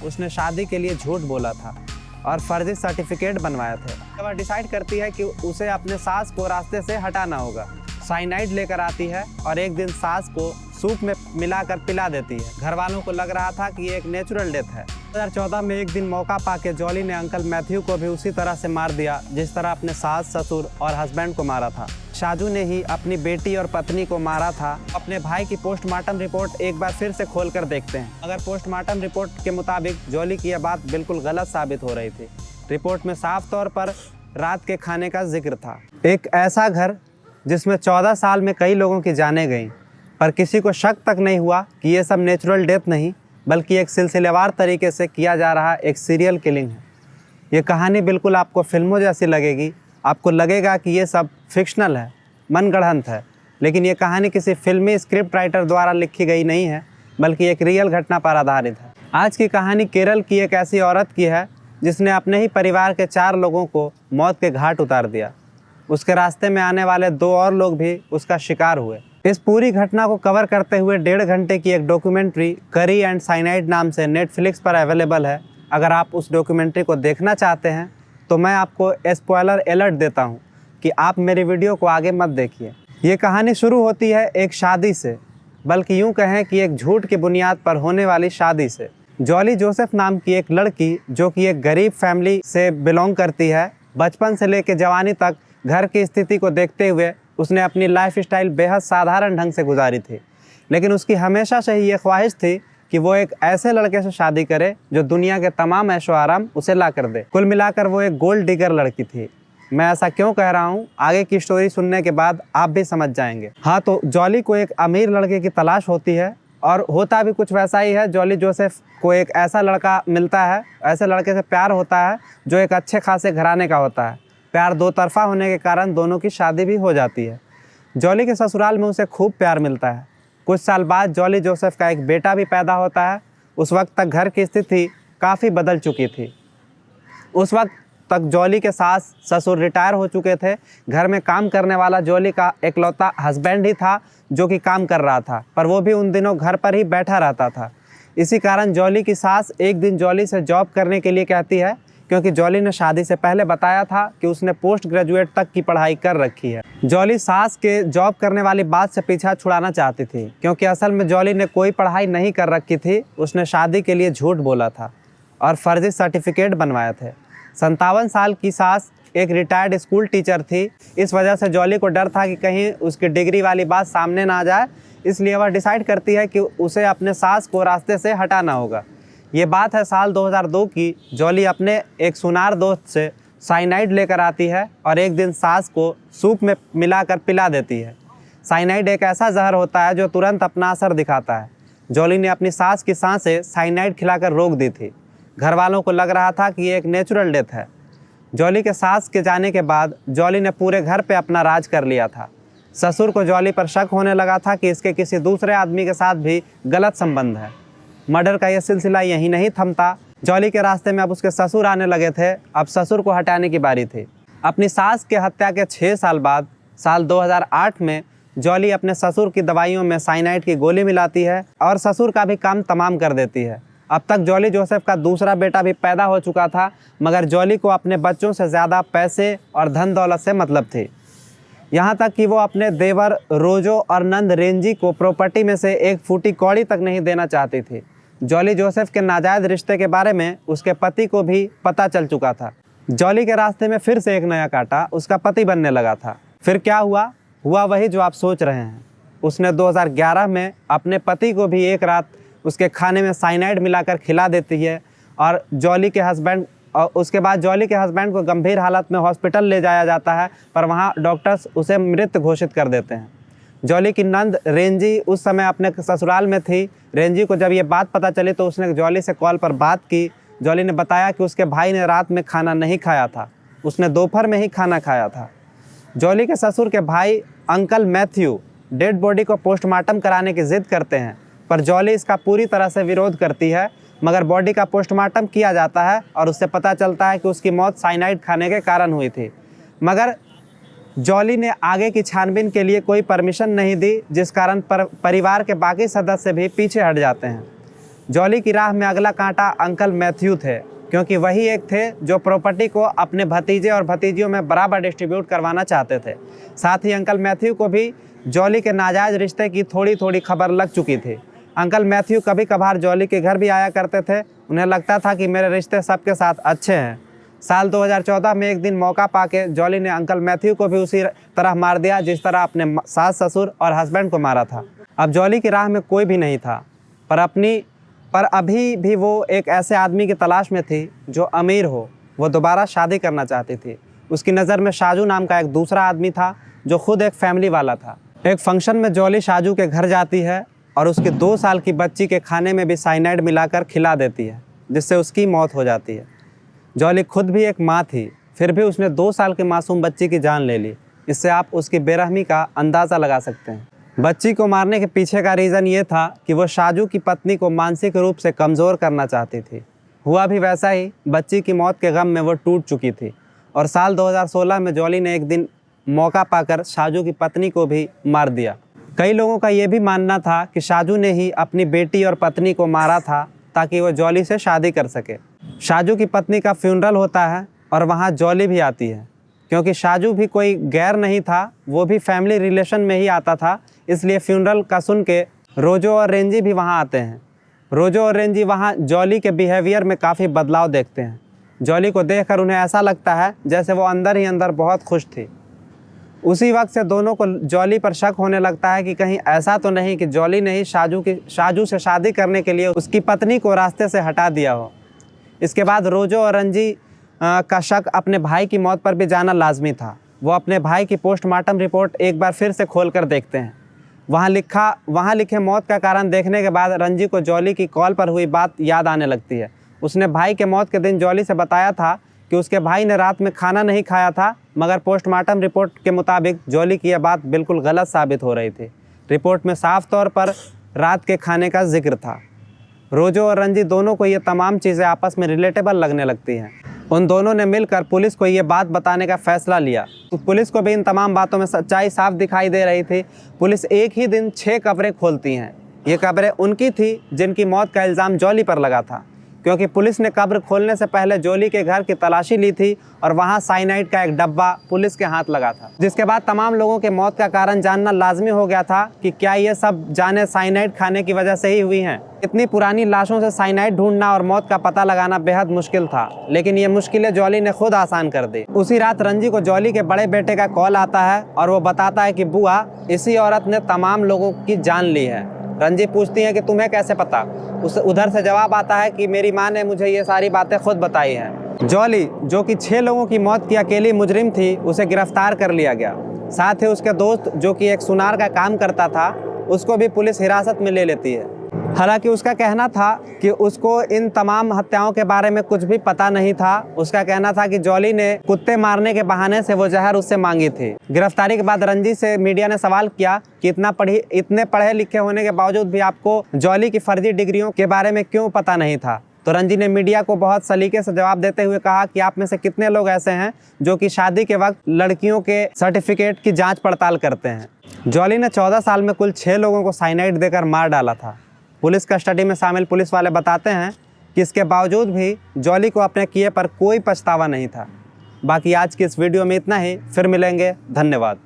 उसने शादी के लिए झूठ बोला था और फर्जी सर्टिफिकेट बनवाए थे। वह डिसाइड करती है कि उसे अपने सास को रास्ते से हटाना होगा। साइनाइड लेकर आती है और एक दिन सास को सूप में मिलाकर पिला देती है। घर वालों को लग रहा था कि ये एक नेचुरल डेथ है। 2014 में एक दिन मौका पाके जॉली ने अंकल मैथ्यू को भी उसी तरह से मार दिया जिस तरह अपने सास, ससुर और हस्बैंड को मारा था। शाजू ने ही अपनी बेटी और पत्नी को मारा था। अपने भाई की पोस्टमार्टम रिपोर्ट एक बार फिर से खोलकर देखते हैं। अगर पोस्टमार्टम रिपोर्ट के मुताबिक जॉली की यह बात बिल्कुल गलत साबित हो रही थी। रिपोर्ट में साफ तौर पर रात के खाने का जिक्र था। एक ऐसा घर जिसमें 14 साल में कई लोगों की जानें गईं, पर किसी को शक तक नहीं हुआ कि ये सब नेचुरल डेथ नहीं बल्कि एक सिलसिलेवार तरीके से किया जा रहा एक सीरियल किलिंग है। ये कहानी बिल्कुल आपको फिल्मों जैसी लगेगी। आपको लगेगा कि ये सब फिक्शनल है, मनगढ़ंत है, लेकिन ये कहानी किसी फिल्मी स्क्रिप्ट राइटर द्वारा लिखी गई नहीं है बल्कि एक रियल घटना पर आधारित है। आज की कहानी केरल की एक ऐसी औरत की है जिसने अपने ही परिवार के 4 लोगों को मौत के घाट उतार दिया। उसके रास्ते में आने वाले 2 और लोग भी उसका शिकार हुए। इस पूरी घटना को कवर करते हुए 1.5 घंटे की एक डॉक्यूमेंट्री करी एंड साइनाइड नाम से नेटफ्लिक्स पर अवेलेबल है। अगर आप उस डॉक्यूमेंट्री को देखना चाहते हैं तो मैं आपको स्पॉइलर अलर्ट देता हूं कि आप मेरी वीडियो को आगे मत देखिए। ये कहानी शुरू होती है एक शादी से, बल्कि यूँ कहें कि एक झूठ की बुनियाद पर होने वाली शादी से। जॉली जोसेफ नाम की एक लड़की जो कि एक गरीब फैमिली से बिलोंग करती है, बचपन से लेकर जवानी तक घर की स्थिति को देखते हुए उसने अपनी लाइफस्टाइल बेहद साधारण ढंग से गुजारी थी। लेकिन उसकी हमेशा से ही ये ख्वाहिश थी कि वो एक ऐसे लड़के से शादी करे जो दुनिया के तमाम ऐशो आराम उसे ला कर दे। कुल मिलाकर वो एक गोल्ड डिगर लड़की थी। मैं ऐसा क्यों कह रहा हूँ, आगे की स्टोरी सुनने के बाद आप भी समझ जाएंगे। हाँ, तो जॉली को एक अमीर लड़के की तलाश होती है और होता भी कुछ वैसा ही है। जॉली जोसेफ को एक ऐसा लड़का मिलता है, ऐसे लड़के से प्यार होता है जो एक अच्छे खासे घराने का होता है। प्यार 2 तरफा होने के कारण दोनों की शादी भी हो जाती है। जॉली के ससुराल में उसे खूब प्यार मिलता है। कुछ साल बाद जॉली जोसेफ का एक बेटा भी पैदा होता है। उस वक्त तक घर की स्थिति काफ़ी बदल चुकी थी। उस वक्त तक जॉली के सास ससुर रिटायर हो चुके थे। घर में काम करने वाला जॉली का इकलौता हस्बैंड ही था जो कि काम कर रहा था, पर वो भी उन दिनों घर पर ही बैठा रहता था। इसी कारण जॉली की सास एक दिन जॉली से जॉब करने के लिए कहती है, क्योंकि जॉली ने शादी से पहले बताया था कि उसने पोस्ट ग्रेजुएट तक की पढ़ाई कर रखी है। जॉली सास के जॉब करने वाली बात से पीछा छुड़ाना चाहती थी, क्योंकि असल में जॉली ने कोई पढ़ाई नहीं कर रखी थी। उसने शादी के लिए झूठ बोला था और फर्जी सर्टिफिकेट बनवाए थे। 57 साल की सास एक रिटायर्ड स्कूल टीचर थी। इस वजह से जॉली को डर था कि कहीं उसकी डिग्री वाली बात सामने ना आ जाए, इसलिए वह डिसाइड करती है कि उसे अपने सास को रास्ते से हटाना होगा। ये बात है साल 2002 की। जॉली अपने एक सुनार दोस्त से साइनाइड लेकर आती है और एक दिन सास को सूप में मिलाकर पिला देती है। साइनाइड एक ऐसा जहर होता है जो तुरंत अपना असर दिखाता है। जॉली ने अपनी सास की सांसें साइनाइड खिलाकर रोक दी थी। घर वालों को लग रहा था कि ये एक नेचुरल डेथ है। जॉली के सास के जाने के बाद जॉली ने पूरे घर पे अपना राज कर लिया था। ससुर को जॉली पर शक होने लगा था कि इसके किसी दूसरे आदमी के साथ भी गलत संबंध है। मर्डर का यह सिलसिला यहीं नहीं थमता। जॉली के रास्ते में अब उसके ससुर आने लगे थे। अब ससुर को हटाने की बारी थी। अपनी सास के हत्या के 6 साल बाद साल 2008 में जॉली अपने ससुर की दवाइयों में साइनाइड की गोली मिलाती है और ससुर का भी काम तमाम कर देती है। अब तक जॉली जोसेफ का दूसरा बेटा भी पैदा हो चुका था, मगर जॉली को अपने बच्चों से ज़्यादा पैसे और धन दौलत से मतलब थी। यहाँ तक कि वो अपने देवर रोजो और नंद रेंजी को प्रॉपर्टी में से 1 फूटी कौड़ी तक नहीं देना चाहती थी। जॉली जोसेफ के नाजायज़ रिश्ते के बारे में उसके पति को भी पता चल चुका था। जॉली के रास्ते में फिर से एक नया कांटा उसका पति बनने लगा था। फिर क्या हुआ वही जो आप सोच रहे हैं। उसने 2011 में अपने पति को भी एक रात उसके खाने में साइनाइड मिलाकर खिला देती है और उसके बाद जॉली के हस्बैंड को गंभीर हालत में हॉस्पिटल ले जाया जाता है, पर वहाँ डॉक्टर्स उसे मृत घोषित कर देते हैं। जॉली की नंद रेंजी उस समय अपने ससुराल में थी। रेंजी को जब ये बात पता चली तो उसने जॉली से कॉल पर बात की। जॉली ने बताया कि उसके भाई ने रात में खाना नहीं खाया था, उसने दोपहर में ही खाना खाया था। जॉली के ससुर के भाई अंकल मैथ्यू डेड बॉडी को पोस्टमार्टम कराने की जिद करते हैं, पर जॉली इसका पूरी तरह से विरोध करती है। मगर बॉडी का पोस्टमार्टम किया जाता है और उससे पता चलता है कि उसकी मौत साइनाइड खाने के कारण हुई थी। मगर जॉली ने आगे की छानबीन के लिए कोई परमिशन नहीं दी, जिस कारण परिवार के बाकी सदस्य भी पीछे हट जाते हैं। जॉली की राह में अगला कांटा अंकल मैथ्यू थे, क्योंकि वही एक थे जो प्रॉपर्टी को अपने भतीजे और भतीजियों में बराबर डिस्ट्रीब्यूट करवाना चाहते थे। साथ ही अंकल मैथ्यू को भी जॉली के नाजायज़ रिश्ते की थोड़ी थोड़ी खबर लग चुकी थी। अंकल मैथ्यू कभी कभार जॉली के घर भी आया करते थे। उन्हें लगता था कि मेरे रिश्ते सबके साथ अच्छे हैं। साल 2014 में एक दिन मौका पाके जॉली ने अंकल मैथ्यू को भी उसी तरह मार दिया जिस तरह अपने सास ससुर और हस्बैंड को मारा था। अब जॉली की राह में कोई भी नहीं था, पर अभी भी वो एक ऐसे आदमी की तलाश में थी जो अमीर हो। वो दोबारा शादी करना चाहती थी। उसकी नज़र में शाजू नाम का एक दूसरा आदमी था जो खुद एक फैमिली वाला था। एक फंक्शन में जॉली शाजू के घर जाती है और उसके 2 साल की बच्ची के खाने में भी साइनाइड मिलाकर खिला देती है, जिससे उसकी मौत हो जाती है। जॉली खुद भी एक माँ थी, फिर भी उसने 2 साल की मासूम बच्ची की जान ले ली। इससे आप उसकी बेरहमी का अंदाज़ा लगा सकते हैं। बच्ची को मारने के पीछे का रीज़न ये था कि वो शाजू की पत्नी को मानसिक रूप से कमज़ोर करना चाहती थी। हुआ भी वैसा ही। बच्ची की मौत के गम में वो टूट चुकी थी और साल 2016 में जॉली ने एक दिन मौका पाकर शाजू की पत्नी को भी मार दिया। कई लोगों का ये भी मानना था कि शाजू ने ही अपनी बेटी और पत्नी को मारा था ताकि वो जॉली से शादी कर सके। शाजू की पत्नी का फ्यूनरल होता है और वहाँ जॉली भी आती है। क्योंकि शाजू भी कोई गैर नहीं था, वो भी फैमिली रिलेशन में ही आता था, इसलिए फ्यूनरल का सुन के रोजो और रेंजी भी वहाँ आते हैं। रोजो और रेंजी वहाँ जॉली के बिहेवियर में काफ़ी बदलाव देखते हैं। जॉली को देखकर उन्हें ऐसा लगता है जैसे वो अंदर ही अंदर बहुत खुश थी। उसी वक्त से दोनों को जॉली पर शक होने लगता है कि कहीं ऐसा तो नहीं कि जॉली ने ही शाजू से शादी करने के लिए उसकी पत्नी को रास्ते से हटा दिया हो। इसके बाद रोजो और रंजी का शक अपने भाई की मौत पर भी जाना लाजमी था। वो अपने भाई की पोस्टमार्टम रिपोर्ट एक बार फिर से खोल कर देखते हैं। वहाँ लिखे मौत का कारण देखने के बाद रंजी को जॉली की कॉल पर हुई बात याद आने लगती है। उसने भाई के मौत के दिन जॉली से बताया था कि उसके भाई ने रात में खाना नहीं खाया था, मगर पोस्टमार्टम रिपोर्ट के मुताबिक जॉली की यह बात बिल्कुल गलत साबित हो रही थी। रिपोर्ट में साफ तौर पर रात के खाने का जिक्र था। रोजो और रंजी दोनों को ये तमाम चीज़ें आपस में रिलेटेबल लगने लगती हैं। उन दोनों ने मिलकर पुलिस को ये बात बताने का फैसला लिया। पुलिस को भी इन तमाम बातों में सच्चाई साफ दिखाई दे रही थी। पुलिस एक ही दिन 6 कब्रें खोलती हैं। ये कब्रें उनकी थी जिनकी मौत का इल्ज़ाम जॉली पर लगा था, क्योंकि पुलिस ने कब्र खोलने से पहले जॉली के घर की तलाशी ली थी और वहाँ साइनाइड का एक डब्बा पुलिस के हाथ लगा था। जिसके बाद तमाम लोगों के मौत का कारण जानना लाजमी हो गया था कि क्या ये सब जाने साइनाइड खाने की वजह से ही हुई हैं। इतनी पुरानी लाशों से साइनाइड ढूंढना और मौत का पता लगाना बेहद मुश्किल था, लेकिन ये मुश्किलें जॉली ने खुद आसान कर दी। उसी रात रंजी को जॉली के बड़े बेटे का कॉल आता है और वो बताता है कि बुआ, इसी औरत ने तमाम लोगों की जान ली है। रंजी पूछती है कि तुम्हें कैसे पता। उधर से जवाब आता है कि मेरी माँ ने मुझे ये सारी बातें खुद बताई हैं। जॉली, जो कि 6 लोगों की मौत की अकेली मुजरिम थी, उसे गिरफ्तार कर लिया गया। साथ ही उसके दोस्त, जो कि एक सुनार का काम करता था, उसको भी पुलिस हिरासत में ले लेती है। हालांकि उसका कहना था कि उसको इन तमाम हत्याओं के बारे में कुछ भी पता नहीं था। उसका कहना था कि जॉली ने कुत्ते मारने के बहाने से वो जहर उससे मांगी थी। गिरफ्तारी के बाद रंजी से मीडिया ने सवाल किया कि इतने पढ़े लिखे होने के बावजूद भी आपको जॉली की फर्जी डिग्रियों के बारे में क्यों पता नहीं था। तो रंजी ने मीडिया को बहुत सलीके से जवाब देते हुए कहा कि आप में से कितने लोग ऐसे हैं जो कि शादी के वक्त लड़कियों के सर्टिफिकेट की जाँच पड़ताल करते हैं। जॉली ने 14 साल में कुल 6 लोगों को साइनाइड देकर मार डाला था। पुलिस कस्टडी में शामिल पुलिस वाले बताते हैं कि इसके बावजूद भी जॉली को अपने किए पर कोई पछतावा नहीं था। बाकी आज की इस वीडियो में इतना ही। फिर मिलेंगे। धन्यवाद।